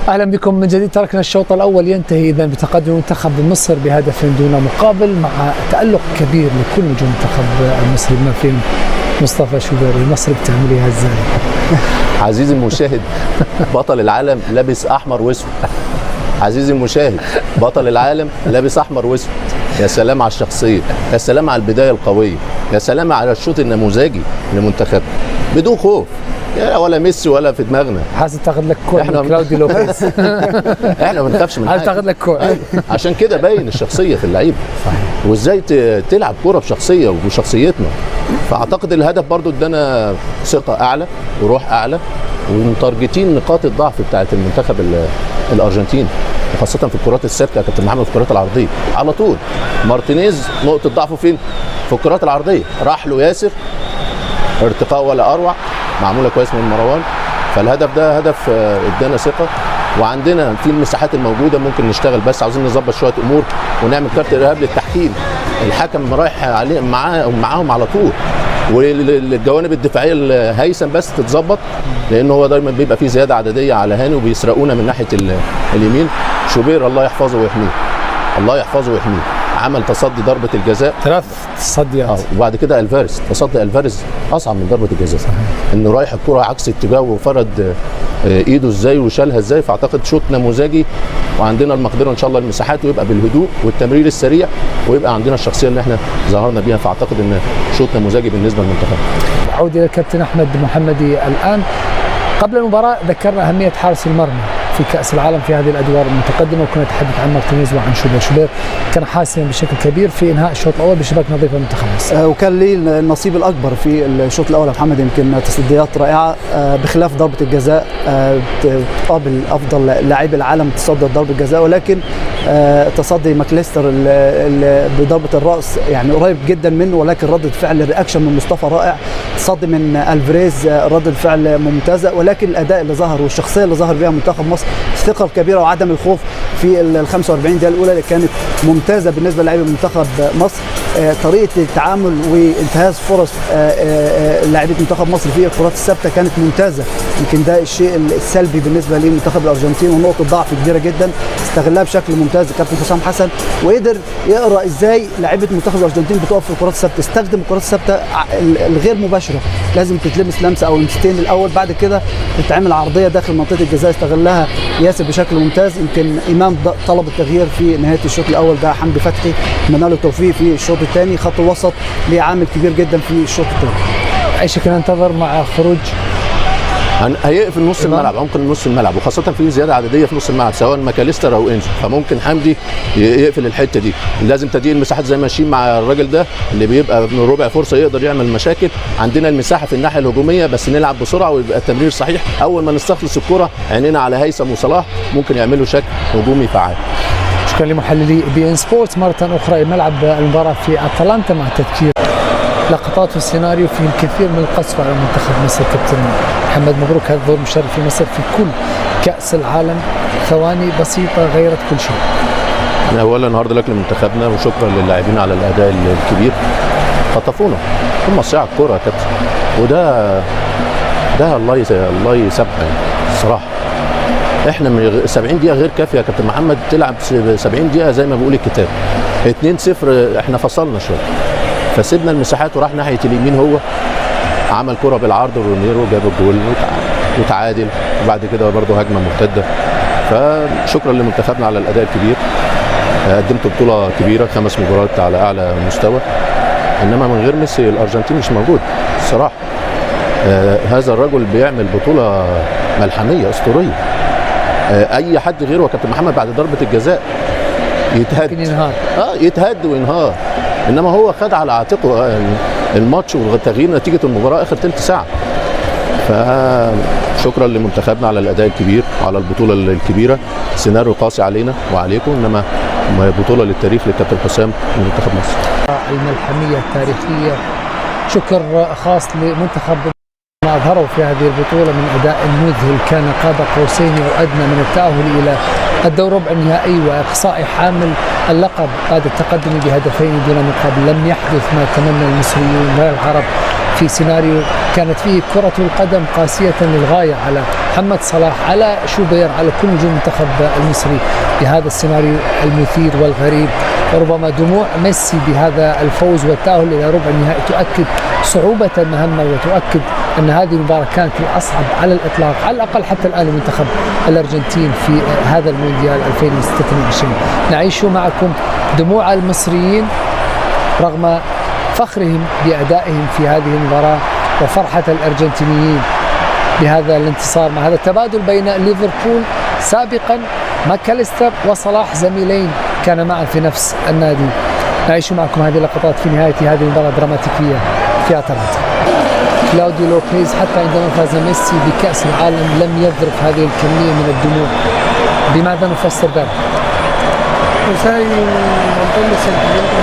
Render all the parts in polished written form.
أهلا بكم من جديد. تركنا الشوط الأول ينتهي إذا بتقدم منتخب مصر بهدف دون مقابل مع تألق كبير لكل نجوم المنتخب المصري بما فيهم مصطفى شوبير. مصر بتعمليها ازاي؟ عزيزي المشاهد، بطل العالم لابس أحمر وأسود. عزيزي المشاهد، بطل العالم لابس أحمر وأسود. يا سلام على الشخصية، يا سلام على البداية القوية، يا سلام على الشوط النموذجي لمنتخب بدون خوف ولا ميسي ولا في دماغنا. حاسس تاخد لك كوع من كلاودي لوبيز. احنا ما بنخافش من حاجه. تاخد لك كوع. عشان كده باين الشخصيه في اللعيبه وازاي تلعب كوره بشخصيه وبشخصيتنا. فاعتقد الهدف برضو ادانا ثقه اعلى وروح اعلى ومتارجتين نقاط الضعف بتاعه المنتخب الارجنتيني، وخاصه في الكرات الثابته. كابتن محمد في الكرات العرضيه على طول مارتينيز نقطه ضعفه فين؟ في الكرات العرضيه. راح له ياسر ارتقاء ولا اروع، معموله كويس من مروان. فالهدف ده هدف ادانا ثقه، وعندنا في المساحات الموجوده ممكن نشتغل، بس عاوزين نظبط شويه امور ونعمل كارت ارهاب للتحكيم. الحكم رايح عليه معاهم على طول، والجوانب الدفاعيه هيثم بس تتظبط، لان هو دايما بيبقى فيه زياده عدديه على هاني وبيسرقونا من ناحيه اليمين. شوبير الله يحفظه ويحميه، الله يحفظه ويحميه. عمل تصدي ضربه الجزاء، 3 تصديات. وبعد كده الفاريز، تصدي الفاريز اصعب من ضربه الجزاء، انه رايح الكره عكس اتجاهه وفرد ايده ازاي وشالها ازاي. فاعتقد شوط نموذجي، وعندنا المقدره ان شاء الله المساحات، ويبقى بالهدوء والتمرير السريع، ويبقى عندنا الشخصيه اللي احنا ظهرنا بيها. فاعتقد ان شوط نموذجي بالنسبه للمنتخب. اعود الى الكابتن احمد محمدي الان. قبل المباراه ذكرنا اهميه حارس المرمى في كأس العالم في هذه الأدوار المتقدمة، وكنا نتحدث عن مارتينيز وعن شوبير كان حاسما بشكل كبير في إنهاء الشوط الأول بشباك نظيفة المنتخب مصر. وكان لي النصيب الأكبر في الشوط الأول يا محمد. يمكن تصديات رائعة بخلاف ضربة الجزاء، تقابل أفضل لاعبي العالم تصدى ضربة الجزاء، ولكن تصدي ماكليستر بضربة الرأس يعني قريب جدا منه، ولكن ردة فعل الرياكشن من مصطفى رائع. تصدي من الفاريز ردة فعل ممتازة، ولكن الأداء اللي ظهر والشخصية اللي ظهر بها منتخب مصر، الثقة الكبيرة وعدم الخوف في ال 45 دقيقة الأولى اللي كانت ممتازة بالنسبة للاعبي منتخب مصر. طريقة التعامل وانتهاز فرص لاعبي منتخب مصر في الكرات الثابتة كانت ممتازة. يمكن ده الشيء السلبي بالنسبة لمنتخب الأرجنتين، ونقطة ضعف كبيرة جدا استغلها بشكل ممتاز الكابتن حسام حسن، وقدر يقرأ ازاي لاعبة منتخب الأرجنتين بتقف في الكرات الثابتة. استخدم الكرات الثابتة الغير مباشرة، لازم تتلمس لمسة أو لمستين الأول، بعد كده تتعمل عرضية داخل منطقة الجزاء استغلها ياسر بشكل ممتاز. يمكن امام طلب التغيير في نهايه الشوط الاول، ده حمدي فتحي، اتمنى له التوفيق في الشوط الثاني. خط الوسط ليه عامل كبير جدا في الشوط الثاني. اي شكل ننتظر مع خروج هيقفل نص الملعب، عمق نص الملعب، وخاصه في زياده عدديه في نص الملعب سواء ماكاليستر او انزو، فممكن حمدي يقفل الحته دي. لازم تضييق المساحات زي ما ماشيين مع الراجل ده اللي بيبقى من ربع فرصه يقدر يعمل مشاكل. عندنا المساحه في الناحيه الهجوميه، بس نلعب بسرعه ويبقى التمرير صحيح. اول ما نستخلص الكره عينينا على هيثم وصلاح، ممكن يعملوا شكل هجومي فعال. شكرا لمحللي بي ان سبورتس. مره اخرى ملعب المباراه في اتلانتا مع تذكير لقطات والسيناريو في الكثير من القصف على منتخب مصر. كابتن محمد مبروك، هذا الدور مشرف في مصر في كل كأس العالم. ثواني بسيطة غيرت كل شيء. أولا هارد لك لمنتخبنا، وشكرا للاعبين على الأداء الكبير. خطفونا هم صياع الكرة يا كابتن، وده الله يسامحه يعني الصراحة. احنا من 70 دقيقة غير كافية يا كابتن محمد تلعب 70 دقيقة زي ما بيقول الكتاب. 2-0 احنا فصلنا شوية، فسيبنا المساحات وراح ناحيه اليمين. هو عمل كره بالعرض ورونيرو جاب الجول وتعادل، وبعد كده برضه هجمه مرتده. فشكرا لمنتخبنا على الاداء الكبير. قدمت بطوله كبيره، 5 مباريات على اعلى مستوى، انما من غير ميسي الارجنتين مش موجود الصراحه. هذا الرجل بيعمل بطوله ملحميه اسطوريه. اي حد غيره يا كابتن محمد بعد ضربه الجزاء يتهد وينهار، انما هو خد على عاتقه الماتش وتغيير نتيجه المباراه اخر ثلث ساعه. فشكرا لمنتخبنا على الاداء الكبير وعلى البطوله الكبيره. سيناريو قاسي علينا وعليكم، انما بطوله للتاريخ للكابتن حسام ومنتخب مصر. الملحميه التاريخيه، شكر خاص لمنتخب ما أظهره في هذه البطولة من أداء مذهل، كان قاب قوسين أو أدنى من التأهل إلى الدور ربع النهائي وإقصاء حامل اللقب بعد التقدم بهدفين دون مقابل. لم يحدث ما تمنى المصريون ولا العرب في سيناريو كانت فيه كرة القدم قاسية للغاية على محمد صلاح، على شوبير، على كل نجوم المنتخب المصري بهذا السيناريو المثير والغريب. وربما دموع ميسي بهذا الفوز والتأهل إلى ربع النهائي تؤكد صعوبة المهمة، وتؤكد أن هذه المباراة كانت الأصعب على الإطلاق، على الأقل حتى الآن لمنتخب الأرجنتين في هذا المونديال 2026. نعيش معكم دموع المصريين رغم فخرهم بأدائهم في هذه المباراة، وفرحة الأرجنتينيين بهذا الانتصار، مع هذا التبادل بين ليفربول سابقا ماكاليستر وصلاح زميلين كان معا في نفس النادي. نعيش معكم هذه اللقطات في نهاية هذه المباراة الدراماتيكية في أتلانتا. كلاوديو لوبيز حتى عندما فاز ميسي بكأس العالم لم يذرف هذه الكمية من الدموع. بماذا نفسر ذلك؟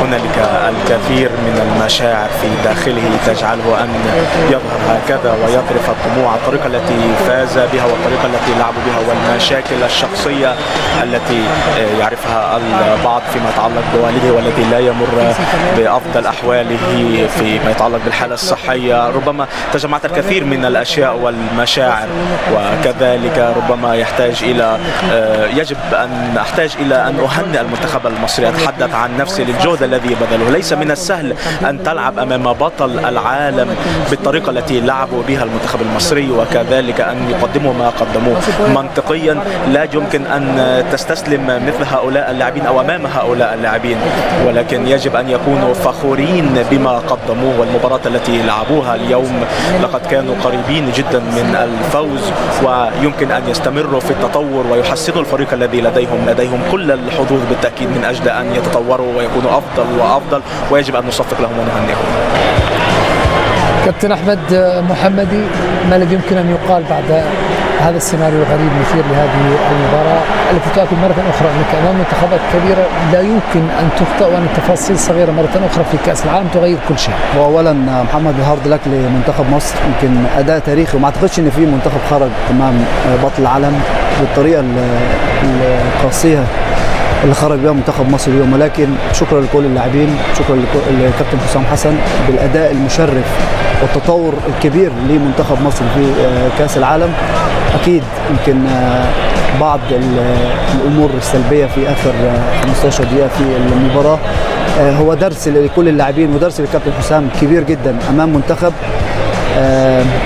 هنالك الكثير من المشاعر في داخله تجعله أن يظهر هكذا ويذرف الدموع. الطريقة التي فاز بها والطريقة التي لعب بها والمشاكل الشخصية التي يعرفها البعض فيما يتعلق بوالده والذي لا يمر بأفضل أحواله فيما يتعلق بالحالة الصحية. ربما تجمعت الكثير من الأشياء والمشاعر، وكذلك ربما يجب أن أحتاج إلى أن أهنئ المنتخب المصري. أتحدث عن نفسي للجهد الذي بذله. ليس من السهل أن تلعب أمام بطل العالم بالطريقة التي لعبوا بها المنتخب المصري، وكذلك أن يقدموا ما قدموه. منطقيا لا يمكن أن تستسلم مثل هؤلاء اللاعبين أو أمام هؤلاء اللاعبين، ولكن يجب أن يكونوا فخورين بما قدموه. والمباراة التي لعبوها اليوم لقد كانوا قريبين جدا من الفوز، ويمكن أن يستمروا في التطور ويحسنوا الفريق الذي لديهم كل الحظوظ بالتأكيد من أجل أن يتطوروا ويكونوا أفضل وأفضل، ويجب أن نصفق لهم ونهنئهم. كابتن أحمد محمدي، ما الذي يمكن أن يقال بعد هذا السيناريو الغريب مثير لهذه المباراة التي تؤكد مرة أخرى أنك أمام منتخبات كبيرة لا يمكن أن تخطئ، وأن التفاصيل صغيرة مرة أخرى في كأس العالم تغير كل شيء؟ وأولا محمد الهارد لك لمنتخب مصر، يمكن أداء تاريخي، وما أعتقدش إن في منتخب خرج أمام بطل العالم بالطريقة القاسية اللي خرج بها منتخب مصر اليوم. ولكن شكرا لكل اللاعبين، شكرا للكابتن حسام حسن بالاداء المشرف والتطور الكبير لمنتخب مصر في كاس العالم. اكيد يمكن بعض الامور السلبيه في اخر 15 دقيقه في المباراه هو درس لكل اللاعبين ودرس للكابتن حسام كبير جدا امام منتخب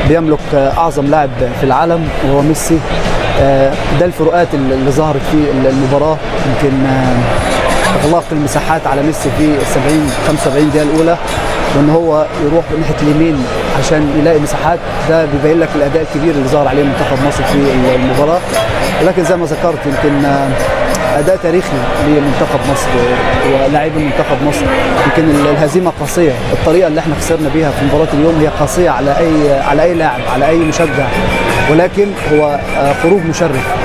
بيملك اعظم لاعب في العالم وهو ميسي. ده الفروقات اللي ظهرت في المباراه. يمكن اغلاق المساحات على ميسي في 75 دقيقه الاولى، وان هو يروح ناحيه اليمين عشان يلاقي مساحات، ده بيبين لك الاداء الكبير اللي ظهر عليه منتخب مصر في المباراه. ولكن زي ما ذكرت يمكن اداء تاريخي لمنتخب مصر ولاعبي منتخب مصر. يمكن الهزيمه قاسيه، الطريقه اللي احنا خسرنا بيها في مباراه اليوم هي قاسيه على اي لاعب، على اي مشجع، ولكن هو خروج مشرف.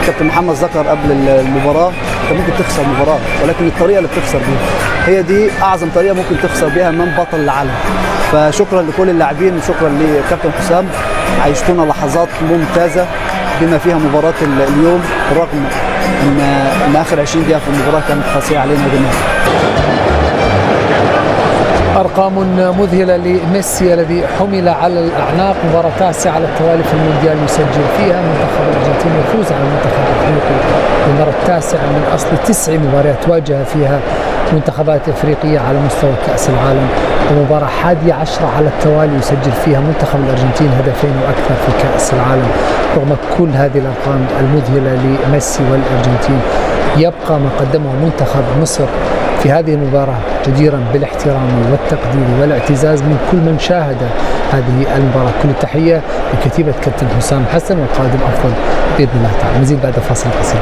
كابتن محمد ذكر قبل المباراه انت ممكن تخسر مباراه، ولكن الطريقه اللي بتخسر بيها هي دي اعظم طريقه ممكن تخسر بيها امام بطل العالم. فشكرا لكل اللاعبين وشكرا لكابتن حسام، عيشتونا لحظات ممتازه بما فيها مباراه اليوم، رغم ان اخر 20 دقيقه في المباراه كانت قاسيه علينا جميعا. أرقام مذهلة لميسي الذي حمل على الأعناق، مباراة تاسعة على التوالي في المونديال يسجل فيها. منتخب الأرجنتين يفوز على المنتخب الأفريقي للمرة التاسعة من أصل 9 مباريات واجه فيها منتخبات أفريقية على مستوى كأس العالم، ومباراة 11 على التوالي يسجل فيها منتخب الأرجنتين هدفين وأكثر في كأس العالم. رغم كل هذه الأرقام المذهلة لميسي والأرجنتين، يبقى ما قدمه منتخب مصر في هذه المباراة جديرا بالاحترام والتقدير والاعتزاز من كل من شاهد هذه المباراة. كل التحية لكتيبة كابتن حسام حسن، والقادم أفضل بإذن الله تعالى. مزيد بعد فاصل قصير.